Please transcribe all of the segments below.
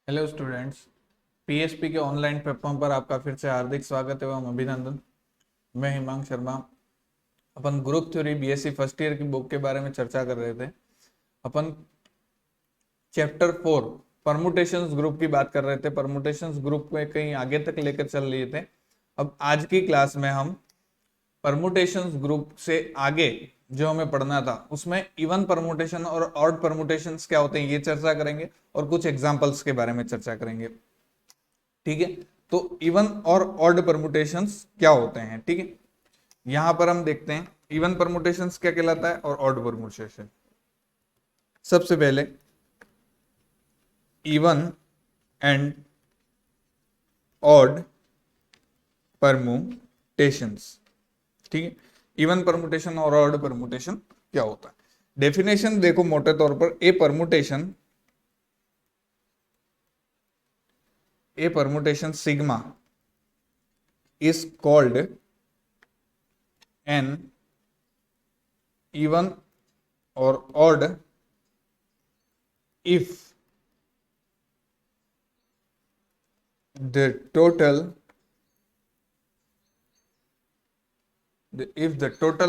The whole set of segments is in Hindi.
Hello students. पीएचपी के ऑनलाइन प्लेटफॉर्म पर आपका फिर से हार्दिक स्वागत एवं अभिनंदन। मैं हिमांग शर्मा। अपन group theory BSc first year की बुक के बारे में चर्चा कर रहे थे। अपन चैप्टर 4 परमुटेशंस ग्रुप की बात कर रहे थे। परमुटेशंस ग्रुप में कहीं आगे तक लेकर चल लिए थे। अब आज की क्लास में हम परमुटेशंस ग्रुप से आगे जो हमें पढ़ना था उसमें इवन परमुटेशन और ऑड परमुटेशंस क्या होते हैं ये चर्चा करेंगे और कुछ एग्जांपल्स के बारे में चर्चा करेंगे। ठीक है, तो इवन और ऑड परमुटेशंस क्या होते हैं। ठीक है, यहां पर हम देखते हैं इवन परमुटेशंस क्या कहलाता है और ऑड परमुटेशन। सबसे पहले इवन एंड ऑड परमुटेशंस। ठीक है, इवन परमुटेशन और ऑड परमुटेशन क्या होता है। डेफिनेशन देखो मोटे तौर पर, a permutation sigma is called an even or odd if the total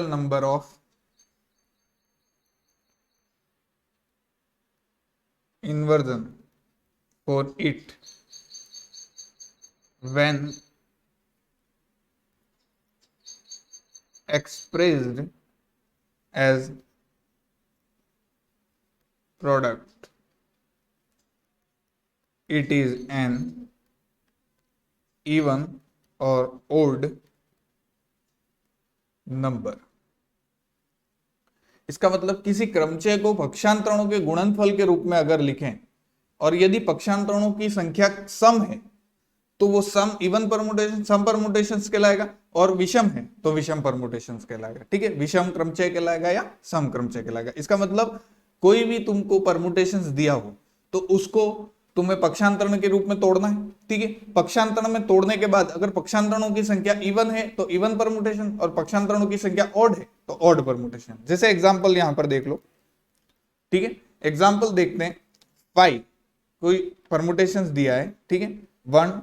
number of inversion for it when expressed as product, it is an even or odd number. इसका मतलब किसी क्रमचय को पक्षांतरणों के गुणनफल के रूप में अगर लिखें और यदि पक्षांतरणों की संख्या सम है तो वो सम इवन परमुटेशन सम परमुटेशंस कहलाएगा, और विषम है तो विषम परमुटेशंस कहलाएगा। ठीक है, विषम क्रमचय कहलाएगा या सम क्रमचय कहलाएगा। इसका मतलब कोई भी तुमको परमुटेशंस दिया हो तो उसको तुम्हें पक्षांतरण के रूप में तोड़ना है। ठीक है, पक्षांतरण में तोड़ने के बाद अगर पक्षांतरणों की संख्या इवन है तो इवन परमुटेशन और पक्षांतरणों की संख्या ऑड है तो ऑड परमुटेशन। जैसे एग्जांपल यहां पर देख लो। ठीक है, एग्जांपल देखते हैं। 5 कोई परमुटेशंस दिया है। ठीक है, 1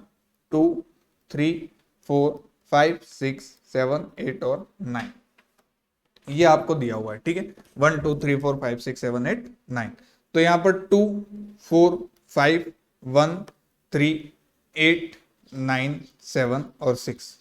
2 3 4 5 6 7 8 और 9 ये आपको दिया हुआ है। ठीक है, 1 2 3 4 5 6 7 8 9। तो यहां पर 2 4 5 1 3 8 9 7 और 6।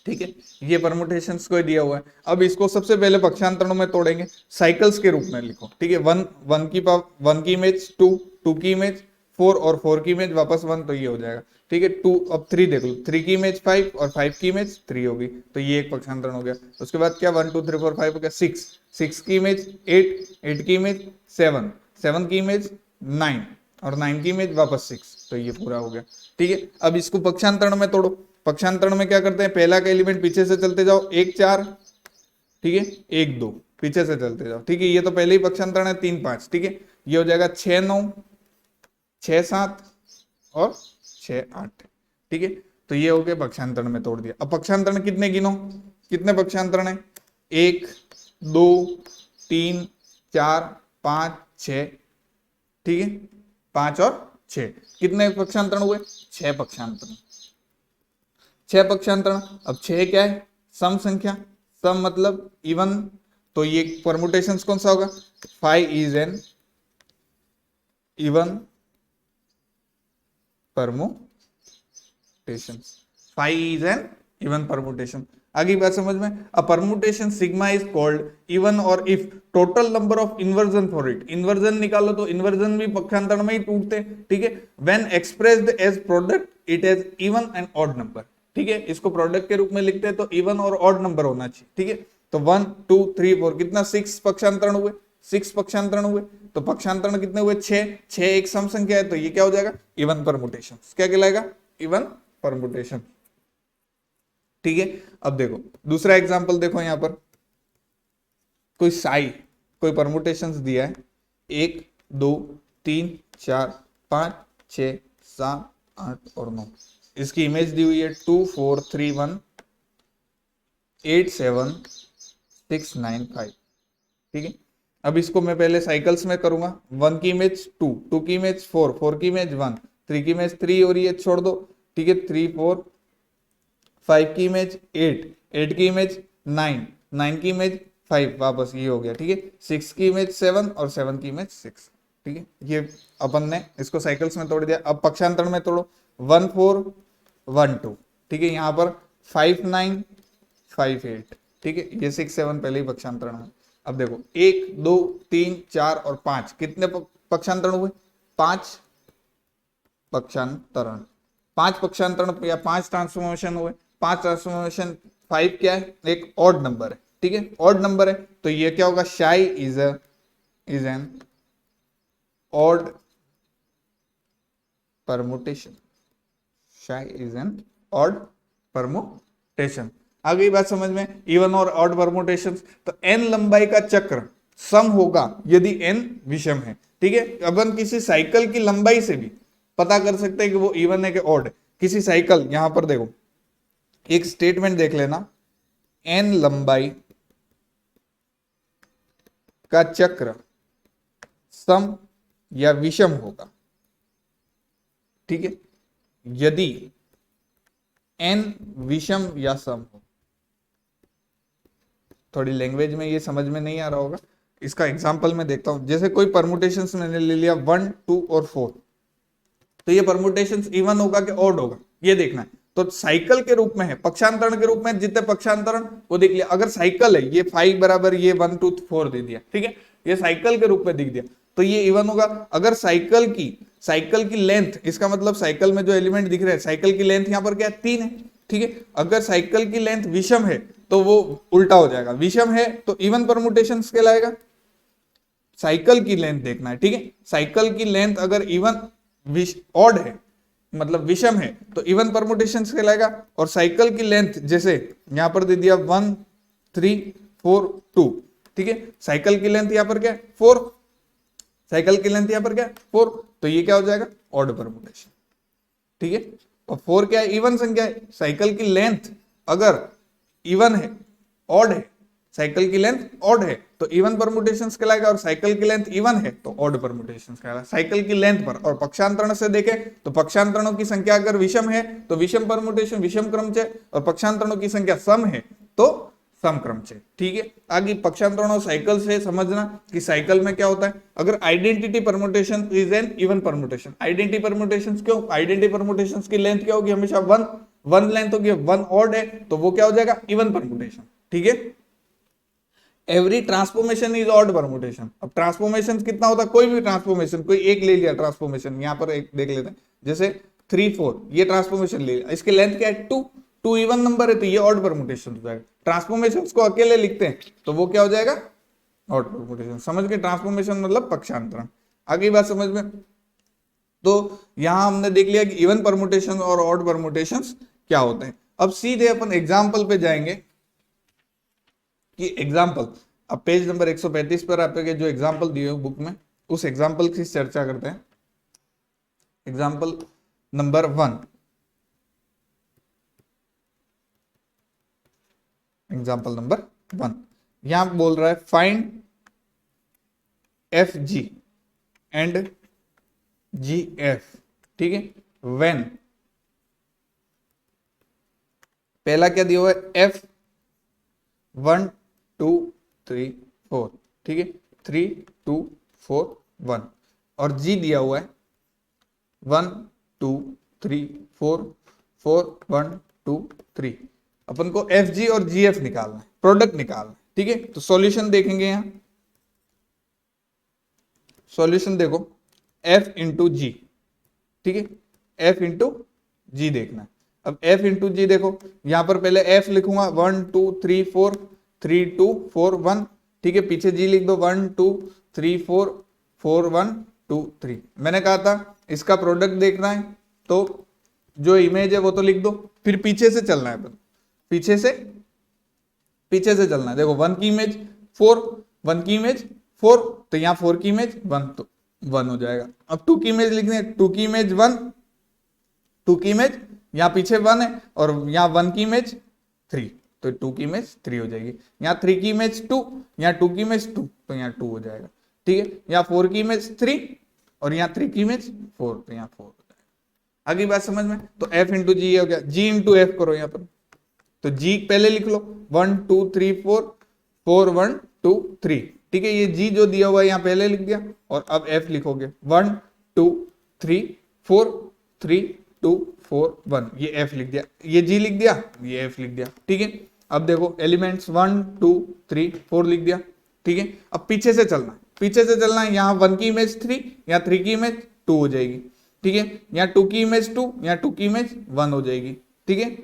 ठीक है, ये परमुटेशंस को दिया हुआ है। अब इसको सबसे पहले पक्षांतरणों में तोड़ेंगे, साइकिल्स के रूप में लिखो। ठीक है, 1 की इमेज 2 की इमेज 4 और 4 की इमेज वापस 1, तो ये हो जाएगा। ठीक है, 2 अब 3 देख लो, 3 की इमेज 5 और 5 की इमेज 3 होगी, तो ये एक पक्षांतरण हो गया। उसके बाद क्या 1 2 3 4 5 हो गया। 6 की इमेज 8 की इमेज 7 की इमेज 9 और 9 की इमेज वापस 6, तो ये पूरा हो गया। ठीक है, अब इसको पक्षांतरण में तोड़ो। पक्षांतरण में क्या करते हैं, पहला का एलिमेंट पीछे से चलते जाओ, 1 4। ठीक है, 1 2 पीछे से चलते जाओ। ठीक है, ये तो पहले ही पक्षांतरण है 3 5। ठीक है, ये हो जाएगा 6 9 6 7 और 6 8। ठीक है, तो ये हो गया पक्षांतरण में तोड़ दिया। अब पक्षांतरण कितने गिनो, कितने पक्षांतरण है, 1 2 3 4 5 6। ठीक है, 5 और 6 कितने पक्षांतरण हुए, 6 पक्षांतरण। 6 पक्षांतरण। अब 6 क्या है, सम संख्या, सम मतलब इवन, तो ये परमुटेशंस कौन सा होगा, 5 is an even permutation. 5 is an even permutation. आगे बात समझ में। A permutation sigma is called even और if total number of inversion for it, inversion निकालो तो इन्वर्जन भी पक्षांतरण में ही टूटते। ठीक है, when expressed as product it is even and odd number. ठीक है, इसको प्रोडक्ट के रूप में लिखते हैं तो इवन और ऑड नंबर होना चाहिए। ठीक है, तो 1 2 3 4 कितना 6 पक्षांतरण हुए, 6 पक्षांतरण हुए। तो पक्षांतरण कितने हुए, 6 एक सम संख्या है तो ये क्या हो जाएगा, इवन परमुटेशन। क्या कहलाएगा, इवन परमुटेशन। ठीक है, अब देखो दूसरा एग्जांपल देखो। यहां पर कोई साई कोई परमुटेशंस दिया है, 1 2 3 4 5 6 7 8 और 9। इसकी इमेज दी हुई है 2 4 3 1 8 7 6 9 5। ठीक है, अब इसको मैं पहले साइकिल्स में करूंगा। 1 की इमेज 2, 2 की इमेज 4, 4 की इमेज 1, 3 की इमेज 3 और ये छोड़ दो, ठीक है, 3 4, 5 की इमेज 8, 8 की इमेज 9, 9 की इमेज 5, वापस ये हो गया, ठीक है, 6 की इमेज 7 और 7 की इमेज 6, ठीक है। ये अपन ने इसको साइकिल्स में तोड़ दिया। अब पक्षांतर में तोड़ो, 1 4 1 2, ठीक है, यहाँ पर 5 9 5 8, ठीक है, ये 6 7 पहले ही पक्षांतरण में। अब देखो 1 2 3 4 और 5, कितने पक्षांतरण हुए? 5 पक्षांतरण, 5 पक्षांतरण या 5 ट्रांसफॉर्मेशन हुए। 5 ट्रांसफॉर्मेशन, 5 क्या है? एक ऑड नंबर है, ठीक है, ऑड नंबर है, तो ये क्या होगा? शाई इज एन ऑड परमुटेशन, शाई इज एन ऑड परमुटेशन। आ गई बात समझ में? इवन और ऑड परमुटेशन। तो एन लंबाई का चक्र सम होगा यदि एन विषम है, ठीक है। अपन किसी साइकिल की लंबाई से भी पता कर सकते हैं कि वो इवन है कि ऑड है। किसी साइकिल, यहां पर देखो एक स्टेटमेंट देख लेना, एन लंबाई का चक्र सम या विषम होगा, ठीक है, यदि एन विषम या सम हो। थोड़ी लैंग्वेज में ये समझ में नहीं आ रहा होगा, इसका एग्जांपल मैं देखता हूं। जैसे कोई परमुटेशंस मैंने ले लिया 1 2 और 4, तो ये परमुटेशंस इवन होगा कि ऑड होगा, ये देखना है। तो साइकिल के रूप में है, पक्षांतरण के रूप में जितने पक्षांतरण वो देख लिया। अगर साइकिल है, ये 5 बराबर ये 1 2 4 दे दिया, ठीक है, ये साइकिल के रूप में दिख दिया, तो ये इवन होगा। अगर साइकिल की लेंथ, इसका मतलब साइकिल में जो एलिमेंट दिख रहे हैं, साइकिल की लेंथ यहाँ पर क्या है? 3 है, ठीक है। अगर साइकिल की लेंथ विषम है तो वो उल्टा हो जाएगा, विषम है तो इवन परमुटेशन कहलाएगा। साइकिल की लेंथ देखना है, ठीक है, साइकिल की लेंथ अगर इवन ऑड है, मतलब विषम है, तो इवन परमुटेशन कहलाएगा। और साइकिल की लेंथ जैसे यहां पर दे दिया 1 3 4 2, ठीक है, साइकिल की लेंथ यहां पर क्या है? 4, साइकिल की लेंथ यहां पर क्या है? 4, तो ये क्या हो जाएगा? ऑड परमुटेशन, ठीक है। और 4 क्या है? इवन संख्या है। साइकिल की लेंथ अगर इवन है, ऑड है, साइकिल की लेंथ ऑड है तो इवन परमुटेशंस कहलाएगा, और साइकिल की लेंथ इवन है तो ऑड परमुटेशंस कहलाएगा। साइकिल की लेंथ पर और पक्षांतरण से देखें तो पक्षांतरणों की संख्या अगर विषम है तो विषम परमुटेशन, विषम क्रमचय, और पक्षांतरणों की संख्या सम है तो सम क्रमचय, ठीक है। आगे पक्षांतरणों साइकिल से समझना कि साइकिल में क्या होता है। अगर identity permutation is an even permutation, identity permutations क्यों? आइडेंटिटी परमुटेशंस की लेंथ क्या होगी? हमेशा 1 लेंथ होगी, 1 ऑड है तो वो क्या हो जाएगा? इवन परमुटेशन, ठीक है। Every transformation is odd permutation. अब ट्रांसफॉर्मेशन कितना होता है? कोई भी ट्रांसफॉर्मेशन, कोई एक ले लिया ट्रांसफॉर्मेशन, यहां पर एक देख लेते हैं, जैसे 3 4, ये ट्रांसफॉर्मेशन ले लिया, इसकी लेंथ क्या है? 2, 2 इवन नंबर है तो ये ऑड परमुटेशन हो जाएगा। ट्रांसफॉर्मेशन को अकेले लिखते हैं तो वो क्या हो जाएगा? Odd permutation. समझ गए? ट्रांसफॉर्मेशन मतलब पक्षांतरण। आगे बात समझ में? तो यहां हमने देख लिया कि इवन परमुटेशन और ऑड परमुटेशन क्या होते हैं। अब सीधे अपन एग्जाम्पल पे जाएंगे कि एग्जाम्पल, अब पेज नंबर 135 पर आपके जो एग्जाम्पल दिए हुए बुक में, उस एग्जाम्पल की चर्चा करते हैं। एग्जाम्पल नंबर 1, एग्जाम्पल नंबर 1 यहां बोल रहा है find F G and G F, ठीक है, व्हेन, पहला क्या दिया हुआ है? एफ 1 2 3 4, ठीक है, 3 2 4 1, और जी दिया हुआ है 1 2 3 4 4 1 2 3। अपन को एफ जी और जी एफ निकालना है, प्रोडक्ट निकालना है, ठीक है। तो सॉल्यूशन देखेंगे, यहां सॉल्यूशन देखो, एफ इंटू जी, ठीक है, एफ इंटू जी देखना है। अब एफ इंटू जी देखो, यहां पर पहले एफ लिखूंगा 1 2 3 4 3 2 4 1, ठीक है, पीछे जी लिख दो 1 2 3 4 4 1 2 3। मैंने कहा था इसका प्रोडक्ट देखना है तो जो इमेज है वो तो लिख दो, फिर पीछे से चलना है, पीछे से चलना है। देखो 1 की इमेज 4, 1 की इमेज 4, तो यहाँ 4 की इमेज 1, तो 1 हो जाएगा। अब 2 की इमेज लिखनी है, 2 की इमेज 1, 2 की इमेज यहाँ पीछे 1 है और यहाँ 1 की इमेज 3, तो 2 की इमेज 3 हो जाएगी। यहाँ 3 की इमेज 2, यहाँ 2 की इमेज 2, तो यहाँ 2 हो जाएगा। ठीक है, यहाँ 4 की इमेज 3 और यहाँ 3 की इमेज 4, तो यहाँ 4 हो जाएगा। आगे बात समझ में? तो f इंटू जी हो गया, g इंटू एफ करो यहाँ पर, तो g पहले लिख लो 1 2 3 4 4 1 2 3। ठीक है, ये g जो दिया हुआ है यहाँ पहले लिख दिया, और अब f लिखोगे 1 2 3 4 3 2 4 1, ये f लिख दिया, ये g लिख दिया, ये f लिख दिया। ठीक है, अब देखो एलिमेंट्स 1 2 3 4 लिख दिया। ठीक है, अब पीछे से चलना, पीछे से चलना है, यहाँ 1 की इमेज 3, यहाँ 3 की इमेज 2 हो जाएगी। ठीक है, यहाँ 2 की इमेज 2, यहाँ 2 की इमेज 1 हो जाएगी। ठीक है,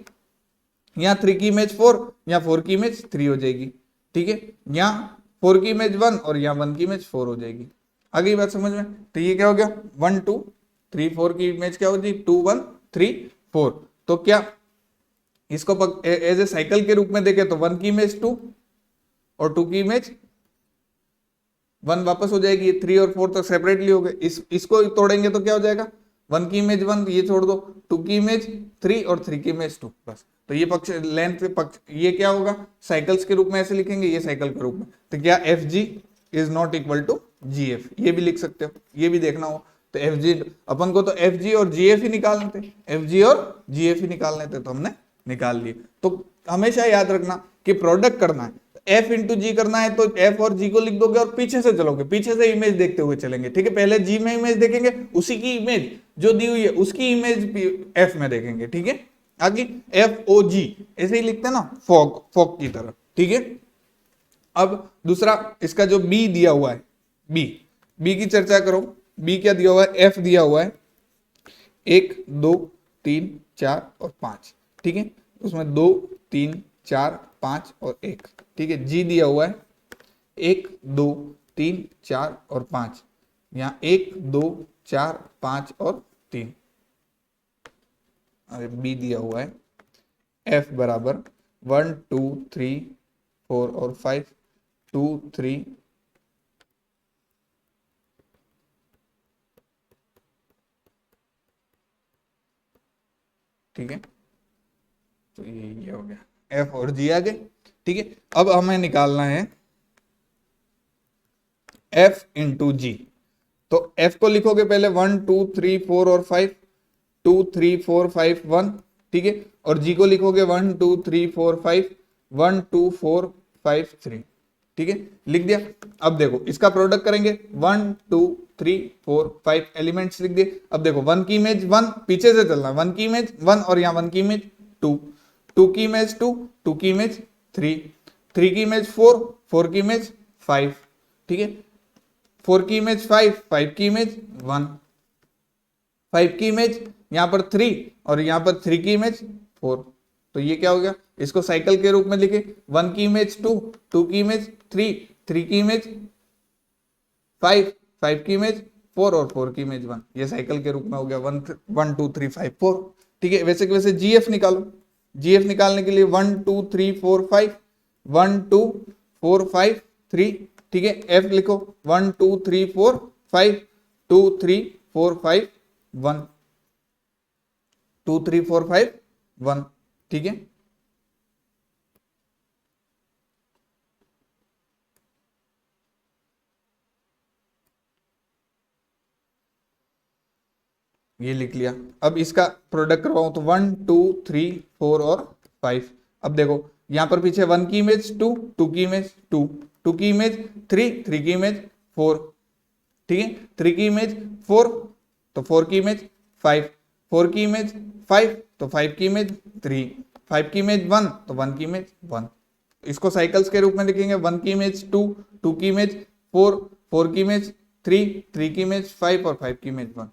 यहाँ 3 की इमेज 4, यहाँ 4 की इमेज 3 हो जाएगी। ठीक है, यहाँ 4 की इमेज 1 और यहाँ 1 की इमेज 4 हो जाएगी। आगे बात समझ में? तो ये क्या हो गया 1 2 3 4 की इमेज क्या हो जाएगी 2 1 3 4। तो क्या इसको एज ए साइकिल के रूप में देखे तो 1 की इमेज 2 और 2 की इमेज 1 वापस हो जाएगी, 3 और 4 तक सेपरेटली हो गए। इसको तोड़ेंगे तो क्या हो जाएगा 1 की इमेज 1, ये छोड़ दो, 2 की इमेज 3 और 3 की इमेज 2, बस। तो ये पक्ष लेंथ पे पक्ष, ये क्या होगा साइकिल्स के रूप में ऐसे लिखेंगे, ये साइकिल के रूप में। तो क्या F G is not equal to G F, ये भी लिख सकते हो, ये भी देखना हो तो एफ जी, अपन को तो एफ जी और जी एफ ही निकालने थे, एफ जी और जी एफ ही निकालने थे, तो हमने निकाल लिए। तो हमेशा याद रखना कि प्रोडक्ट करना है, एफ इंटू जी करना है तो एफ और जी को लिख दोगे और पीछे से चलोगे, पीछे से इमेज देखते हुए चलेंगे। ठीक है, पहले जी में इमेज देखेंगे, उसी की इमेज जो दी हुई है उसकी इमेज एफ में देखेंगे। ठीक है, आगे एफ ओ जी ऐसे ही लिखते हैं ना, फॉग, फॉग की तरह। ठीक है, अब दूसरा इसका जो बी दिया हुआ है, बी की चर्चा करो। बी क्या दिया हुआ है, एफ दिया हुआ है 1 2 3 4 और 5। ठीक है, उसमें 2 3 4 5 और 1। ठीक है, जी दिया हुआ है 1 2 3 4 और 5, यहाँ 1 2 4 5 और 3। अरे बी दिया हुआ है एफ बराबर 1 2 3 4 और 5 2 3 ठीक है, तो ये हो गया एफ और जी आ गए। ठीक है, अब हमें निकालना है एफ इंटू जी। तो एफ को लिखोगे पहले 1 2 3 4 और 5 2 3 4 5 1। ठीक है, और जी को लिखोगे 1 2 3 4 5 1 2 4 5 3। ठीक है, लिख दिया। अब देखो इसका प्रोडक्ट करेंगे 1 2 3 4 5 एलिमेंट्स लिख दिए। अब देखो 1 की इमेज 1, पीछे से चलना, 1 की इमेज 1 और यहाँ 1 की इमेज 2, 2 की इमेज 2, 2 की इमेज 3, 3 की इमेज 4, 4 की इमेज 5। ठीक है, 4 की इमेज 5, 5 की इमेज 1, 5 की इमेज यहाँ पर 3 और यहाँ पर 3 की इमेज 4। तो ये क्या हो गया, इसको साइकिल के रूप में लिखे 1 की इमेज 2, 2 की इमेज 3, 3 की इमेज 5, 5 की इमेज 4 और 4 की इमेज 1। ये साइकिल के रूप में हो गया 1 1 2 3 5 4। ठीक है, वैसे कि वैसे जीएफ निकालो, जीएफ निकालने के लिए 1 2 3 4 5 1 2 4 5 3। ठीक है, एफ लिखो 1 2 3 4 5 2 3 4 5 1 2 3 4 5 1। ठीक है, ये लिख लिया। अब इसका प्रोडक्ट करवाऊं तो 1 2 3 4 और 5। अब देखो यहां पर पीछे 1 की इमेज 2, 2 की इमेज 2, 2 की इमेज 3, 3 की इमेज 4। ठीक है, 3 की इमेज 4 तो 4 की इमेज 5, 4 की इमेज 5 तो 5 की इमेज 3, 5 की इमेज 1 तो 1 की इमेज 1। इसको साइकिल्स के रूप में लिखेंगे 1 की इमेज 2, 2 की इमेज 4, 4 की इमेज 3, 3 की इमेज 5 और 5 की इमेज 1।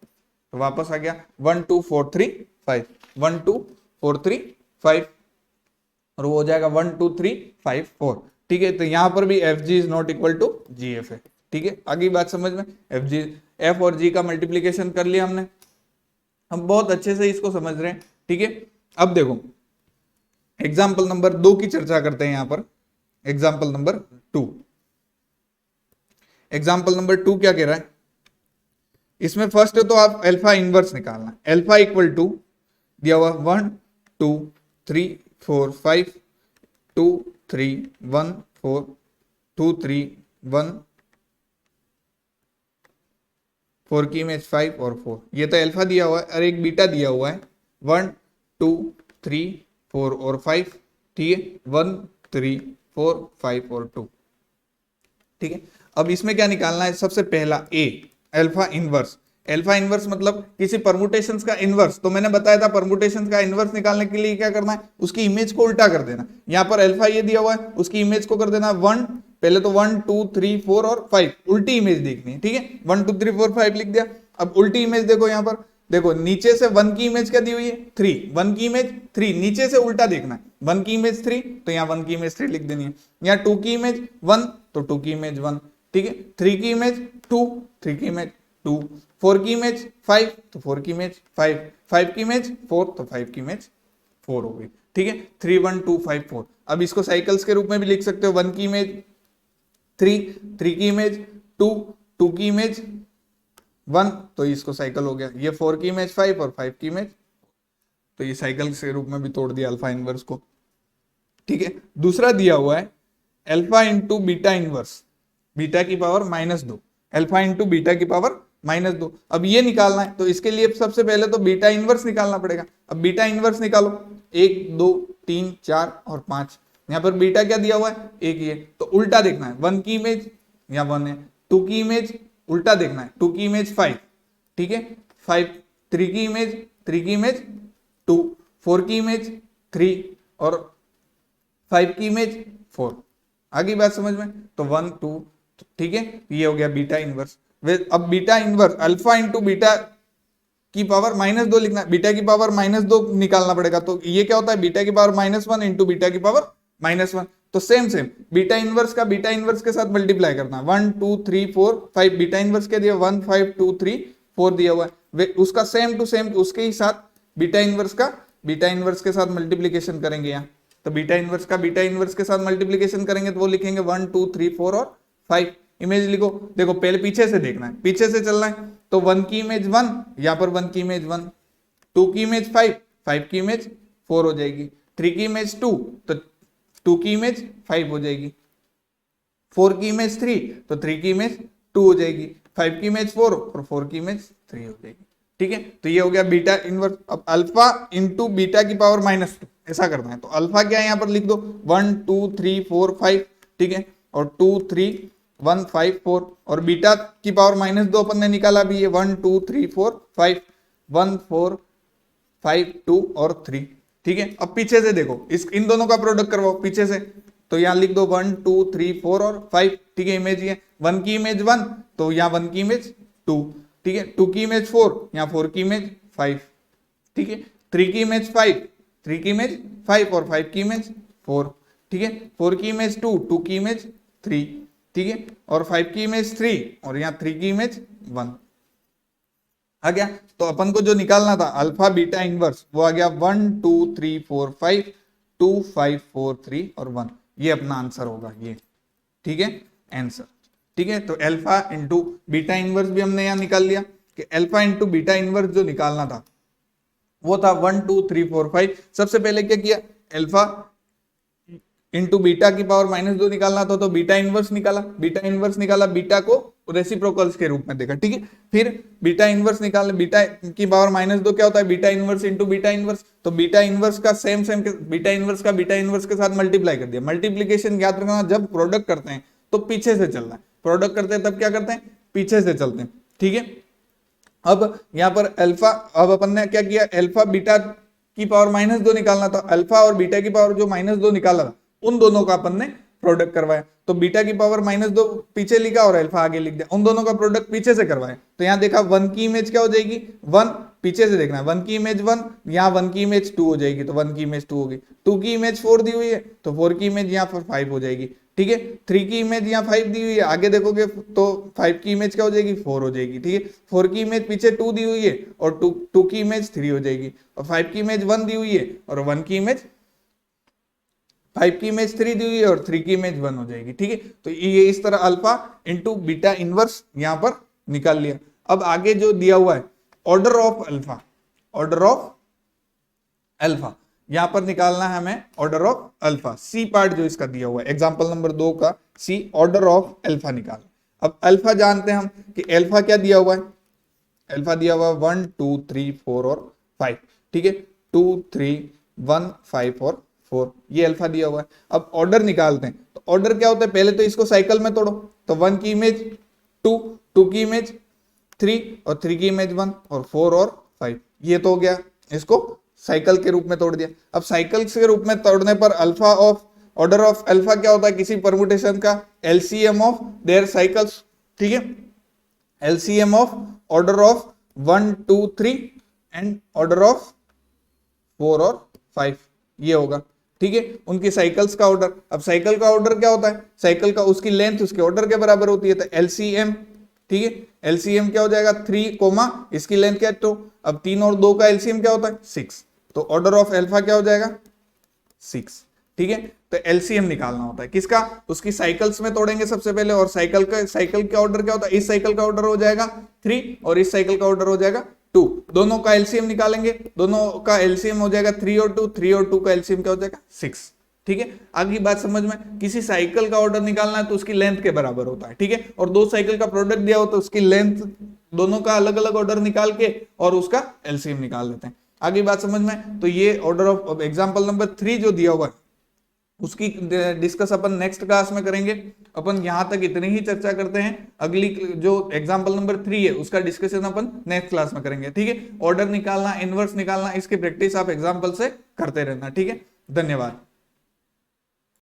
तो वापस आ गया 1 2 4 3 5 1 2 4 3 5 और वो हो जाएगा 1 2 3 5 4। ठीक है, तो यहां पर भी F G is not equal to G F है। ठीक है, आगे बात समझ में, एफ जी एफ और जी का मल्टीप्लीकेशन कर लिया हमने, हम बहुत अच्छे से इसको समझ रहे हैं। ठीक है, अब देखो एग्जाम्पल नंबर 2 की चर्चा करते हैं। यहां पर एग्जाम्पल नंबर 2, एग्जाम्पल नंबर 2 क्या कह रहा है, इसमें फर्स्ट तो आप अल्फा इनवर्स निकालना, अल्फा इक्वल टू दिया हुआ 1 2 3 4 5 2 3 1 4 2 3 1 4 की इमेज 5 और 4, ये तो अल्फा दिया हुआ है और एक बीटा दिया हुआ है 1 2 3 4 और 5, ठीक है, 1 3 4 5 और 2, ठीक है। अब इसमें क्या निकालना है, सबसे पहला ए अल्फा इनवर्स। अल्फा इनवर्स मतलब किसी परमुटेशंस का इनवर्स, तो मैंने बताया था परमुटेशंस का इनवर्स निकालने के लिए क्या करना है, उसकी इमेज को उल्टा कर देना। यहाँ पर अल्फा ये दिया हुआ है, उसकी इमेज को कर देना 1, पहले तो 1 2 3 4 और 5 उल्टी इमेज देखनी है, ठीक है, 1 2 3 4 5 लिख दिया। अब उल्टी इमेज देखो, यहाँ पर देखो नीचे से 1 की इमेज क्या दी हुई है 3, 1 की इमेज 3, नीचे से उल्टा देखना है, 1 की इमेज 3 तो यहाँ 1 की इमेज 3 लिख देनी है, यहाँ 2 की इमेज 1 तो 2 की इमेज 1, ठीक है, 3 की इमेज 2, 3 की इमेज 2, 4 की इमेज 5 तो 4 की इमेज 5, 5 की इमेज 4 तो 5 की इमेज 4 हो गई, ठीक है, 3 1 2 5 4। अब इसको साइकिल्स के रूप में भी लिख सकते हो, 1 की इमेज 3, 3 की इमेज 2, 2 की इमेज 1 तो इसको साइकिल हो गया, ये 4 की इमेज 5 और 5 की इमेज, तो ये साइकिल के रूप में भी तोड़ दिया अल्फा इनवर्स को, ठीक है। दूसरा दिया हुआ है alpha into beta inverse, beta की पावर -2, अल्फा इंटू बीटा की पावर -2। अब ये निकालना है तो इसके लिए सबसे पहले तो बीटा इनवर्स निकालना पड़ेगा। अब बीटा इनवर्स निकालो, 1 2 3 4 और 5, यहाँ पर बीटा क्या दिया हुआ है एक, ये तो उल्टा देखना है, 1 की इमेज यहाँ 1 है, 2 की इमेज उल्टा देखना है, 2 की इमेज 5, ठीक है, 5, 3 की इमेज 2, 4 की इमेज 3 और 5 की इमेज 4, आगे बात समझ में, तो 1 2, ठीक है, ये हो गया बीटा इनवर्स। अब beta inverse alpha into beta की पावर -2 लिखना है, बीटा की पावर -2 निकालना पड़ेगा, तो ये क्या होता है बीटा की पावर -1 इंटू बीटा की पावर -1, तो सेम बीटा इनवर्स का बीटा इनवर्स के साथ मल्टीप्लाई करना, 1 2 3 4 5, बीटा इनवर्स क्या दिया 1 5 2 3 4 दिया हुआ है, उसका सेम टू सेम उसके ही साथ बीटा इनवर्स के साथ मल्टीप्लीकेशन करेंगे यहाँ, तो बीटा इनवर्स का बीटा इनवर्स के साथ मल्टीप्लीकेशन करेंगे तो वो लिखेंगे 1 2 3 4 और 5। इमेज लिखो, देखो पहले पीछे से देखना है, पीछे से चलना है, तो 1 की इमेज 1, यहाँ पर 1 की इमेज 1, 2 की इमेज 5, 5 की इमेज 4 हो जाएगी, 3 की इमेज 2 तो 2 की इमेज 5 हो जाएगी, 4 की इमेज 3 तो 3 की इमेज 2 हो जाएगी, 5 की इमेज 4 और 4 की इमेज 3 हो जाएगी, ठीक है। तो ये हो गया बीटा इनवर्स। अब अल्फा इंटू बीटा की पावर -2 ऐसा करना है, तो अल्फा क्या है यहाँ पर लिख दो 1 2 3 4 5, ठीक है, और 2 3 1 5 4, और बीटा की पावर -2 अपन ने निकाला भी है 1 2 3 4 5, 1 4 5 2 और 3, ठीक है। अब पीछे से देखो, इन दोनों का प्रोडक्ट करवाओ पीछे से, तो यहाँ लिख दो 1 2 3 4 और 5, ठीक है, इमेज ये 1 की इमेज 1 तो यहाँ 1 की इमेज 2, ठीक है, 2 की इमेज 4 यहाँ 4 की इमेज 5, ठीक है, 3 की इमेज 5 3 की इमेज 5 और 5 की इमेज 4, ठीक है, 4 की इमेज 2 2 की इमेज 3, ठीक है, और 5 की इमेज 3 और यहाँ 3 की इमेज 1 आ गया। तो अपन को जो निकालना था अल्फा बीटा इनवर्स वो आ गया 1 2 3 4 5 2 5 4 3 और 1, ये अपना आंसर होगा ये, ठीक है, आंसर, ठीक है। तो अल्फा इंटू बीटा इनवर्स भी हमने यहाँ निकाल लिया कि अल्फा इंटू बीटा इनवर्स जो निकालना था वो था 1 2 3 4 5। सबसे पहले क्या किया, अल्फा इंटू बीटा की पावर -2 निकालना था तो बीटा इनवर्स निकाला, बीटा को रेसिप्रोकल्स के रूप में देखा, ठीक है, फिर बीटा इनवर्स निकालना, बीटा की पावर -2 क्या होता है beta inverse into beta inverse, तो बीटा इनवर्स का सेम बीटा इनवर्स के साथ मल्टीप्लाई कर दिया। मल्टीप्लीकेशन याद रखना, जब प्रोडक्ट करते हैं तो पीछे से चलना है, प्रोडक्ट करते हैं तब क्या करते हैं पीछे से चलते हैं, ठीक है। अब यहाँ पर अल्फा, अब अपन ने क्या किया, अल्फा बीटा की पावर -2 निकालना था, अल्फा और बीटा की पावर जो -2 निकाला था उन दोनों का अपन ने प्रोडक्ट करवाया, तो बीटा की पावर -2 पीछे लिखा और अल्फा आगे लिख दिया, उन दोनों का प्रोडक्ट पीछे से करवाया, तो यहाँ देखा 1 की इमेज क्या हो जाएगी 1, पीछे से देखना है 1 की इमेज 1, यहाँ 1 की इमेज 2 हो जाएगी, तो 1 की इमेज 2 होगी, 2 की इमेज 4 दी हुई है तो 4 की इमेज यहाँ पर 5 हो जाएगी, ठीक है, 3 की इमेज यहाँ 5 दी हुई है, आगे देखोगे तो 5 की इमेज क्या हो जाएगी 4 हो जाएगी, ठीक है, 4 की इमेज पीछे 2 दी हुई है और 2 की इमेज 3 हो जाएगी, और 5 की इमेज 1 दी हुई है और 1 की इमेज 5 की इमेज 3 दी हुई है और 3 की इमेज 1 हो जाएगी, ठीक है। तो ये इस तरह अल्फा इंटू बीटा इनवर्स यहां पर निकाल लिया। अब आगे जो दिया हुआ है ऑर्डर ऑफ अल्फा, यहां पर निकालना है हमें order of alpha, C part जो इसका दिया हुआ है एग्जांपल नंबर 2 का सी, ऑर्डर ऑफ अल्फा निकाल। अब अल्फा जानते हैं हम कि अल्फा क्या दिया हुआ है, अल्फा दिया हुआ है 1 2 3 4 और 5, ठीक है 2 3 1 5 और 4, ये अल्फा दिया हुआ है। अब ऑर्डर निकालते हैं, तो ऑर्डर क्या होता है, पहले तो इसको साइकिल में तोड़ो, तो 1 की इमेज 2, 2 की इमेज 3 और 3 की इमेज 1 और 4 और 5, ये तो हो गया, इसको साइकिल के रूप में तोड़ दिया। अब साइकिल के रूप में तोड़ने पर alpha of order of alpha क्या होता है, किसी परमुटेशन का एलसीएम ऑफ देयर साइकिल्स, ठीक है, LCM of order of 1 2 3 and order of 4 और 5, ये होगा, ठीक है, उनकी साइकिल्स का ऑर्डर। अब साइकिल का ऑर्डर क्या होता है, साइकिल का उसकी लेंथ उसके ऑर्डर के बराबर होती है, तो एलसीएम, ठीक है, एलसीएम क्या हो जाएगा 3 कोमा इसकी लेंथ क्या है 2, अब 3 और 2 का एलसीएम क्या होता है 6, तो ऑर्डर ऑफ अल्फा क्या हो जाएगा 6, ठीक है। तो एलसीएम निकालना होता है किसका, उसकी साइकिल्स में तोड़ेंगे सबसे पहले, और साइकिल का ऑर्डर क्या होता है, इस साइकिल का ऑर्डर हो जाएगा 3 और इस साइकिल का ऑर्डर हो जाएगा 2, दोनों का एलसीएम निकालेंगे, दोनों का एलसीएम हो जाएगा 3 और 2, 3 और 2 का एलसीएम क्या हो जाएगा 6, ठीक है। आगे बात समझ में, किसी साइकिल का ऑर्डर निकालना है तो उसकी लेंथ के बराबर होता है, ठीक है, और दो साइकिल का प्रोडक्ट दिया हो तो उसकी लेंथ दोनों का अलग अलग ऑर्डर निकाल के और उसका एलसीएम निकाल लेते हैं। आगे बात समझ में, तो ये ऑर्डर ऑफ एग्जांपल नंबर 3 जो दिया हुआ है उसकी डिस्कस अपन नेक्स्ट क्लास में करेंगे। अपन यहां तक इतनी ही चर्चा करते हैं, अगली जो एग्जांपल नंबर 3 है उसका डिस्कशन अपन नेक्स्ट क्लास में करेंगे, ठीक है। ऑर्डर निकालना, इनवर्स निकालना, इसकी प्रैक्टिस आप एग्जांपल से करते रहना, ठीक है। धन्यवाद।